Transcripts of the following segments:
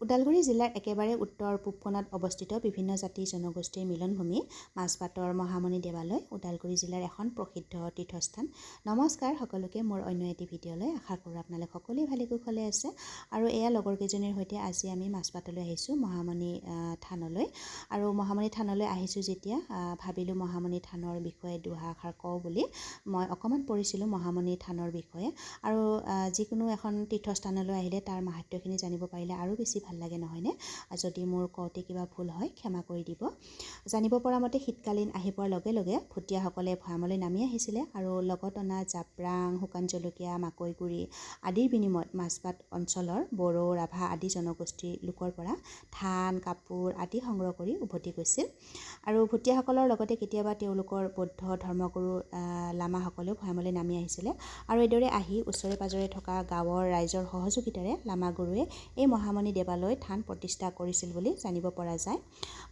ওদালগুৰি জিলাৰ একেবাৰে উত্তৰ পূব কোণত অৱস্থিত বিভিন্ন জাতি জনগোষ্ঠীৰ মিলনভূমি মাজবাটৰ মহামণি দেৱালয় ওদালগুৰি জিলাৰ এখন প্ৰসিদ্ধ তীৰ্থস্থান। নমস্কাৰ সকলোকে মোৰ অন্য এটি ভিডিঅ'লৈ। আশা কৰোঁ আপোনালোক সকলোৱে ভালে কুশলে আছে। আৰু এয়া লগৰ কেইজনীৰ সৈতে আজি আমি মাজবাটলৈ আহিছোঁ মহামণি থানলৈ। আৰু মহামণি থানলৈ আহিছোঁ যেতিয়া ভাবিলোঁ মহামণি থানৰ বিষয়ে দুআষাৰ কওঁ বুলি মই অকণমান পঢ়িছিলোঁ মহামণি থানৰ বিষয়ে। আৰু যিকোনো এখন তীৰ্থস্থানলৈ আহিলে তাৰ মাহাত্ম্যখিনি জানিব পাৰিলে আৰু বেছি ভাল লাগে নহয়নে? যদি মোৰ কওঁতে কিবা ভুল হয় ক্ষমা কৰি দিব। জানিব পৰা মতে শীতকালীন আহি পোৱাৰ লগে লগে ভুটীয়াসকলে ভৈয়ামলৈ নামি আহিছিলে আৰু লগত অনা জাব্ৰাং, শুকান জলকীয়া, মাকৈ গুড়ি আদিৰ বিনিময়ত মাজবাট অঞ্চলৰ বড়ো, ৰাভা আদি জনগোষ্ঠীৰ লোকৰ পৰা ধান, কাপোৰ আদি সংগ্ৰহ কৰি উভতি গৈছিল। আৰু ভুটীয়াসকলৰ লগতে কেতিয়াবা তেওঁলোকৰ বৌদ্ধ ধৰ্মগুৰু লামাসকলেও ভৈয়ামলৈ নামি আহিছিলে। আৰু এইদৰে আহি ওচৰে পাজৰে থকা গাঁৱৰ ৰাইজৰ সহযোগিতাৰে লামাগুৰুৱে এই মহামণি দেৱালয় থান প্ৰতিষ্ঠা কৰিছিল বুলি জানিব পৰা যায়।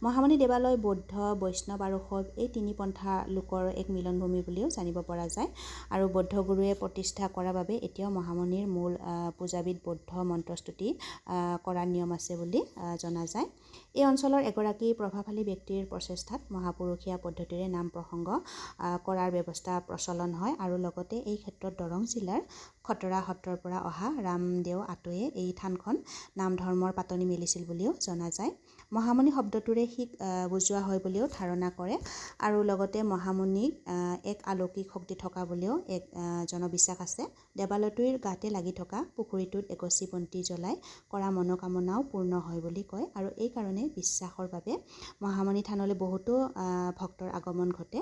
মহামণি দেৱালয় বৌদ্ধ, বৈষ্ণৱ আৰু শৈৱ এই তিনি পন্থা লোকৰ এক মিলনভূমি বুলিও জানিব পৰা যায়। আৰু বৌদ্ধ গুৰুৱে প্ৰতিষ্ঠা কৰাৰ বাবে এতিয়াও মহামণিৰ মূল পূজাবিধ বৌদ্ধ মন্ত্ৰস্তুতি কৰাৰ নিয়ম আছে বুলি জনা যায়। এই অঞ্চলৰ এগৰাকী প্ৰভাৱশালী ব্যক্তিৰ প্ৰচেষ্টাত মহাপুৰুষীয়া পদ্ধতিৰে নাম প্ৰসংগ কৰাৰ ব্যৱস্থা প্ৰচলন হয়। আৰু লগতে এই ক্ষেত্ৰত দৰং জিলাৰ খটৰা সত্ৰৰ পৰা অহা ৰামদেও আতয়ে এই থানখন নাম ধৰ্মৰ পাতনি মেলিছিল বুলিও জনা যায়। মহামণি শব্দটোৰে শিক বুজোৱা হয় বুলিও ধাৰণা কৰে। আৰু লগতে মহামণিক এক অলৌকিক শক্তি থকা বুলিও এক জনবিশ্বাস আছে। দেৱালয়টোৰ গাতে লাগি থকা পুখুৰীটোত এগছি বন্তি জ্বলাই কৰা মনোকামনাও পূৰ্ণ হয় বুলি কয়। আৰু এই কাৰণে বিশ্বাসৰ বাবে মহামণি থানলৈ বহুতো ভক্তৰ আগমন ঘটে।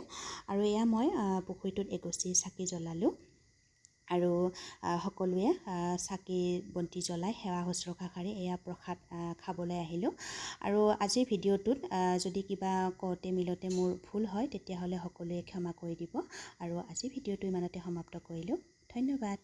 আৰু এয়া মই পুখুৰীটোত এগছি চাকি জ্বলালোঁ। আৰু সকলোৱে চাকি বন্তি জ্বলাই সেৱা শুশ্ৰূষা কৰি এয়া প্ৰসাদ খাবলৈ আহিলোঁ। আৰু আজিৰ ভিডিঅ'টোত যদি কিবা কওঁতে মিলতে মোৰ ভুল হয় তেতিয়াহ'লে সকলোৱে ক্ষমা কৰি দিব। আৰু আজিৰ ভিডিঅ'টো ইমানতে সমাপ্ত কৰিলোঁ। ধন্যবাদ।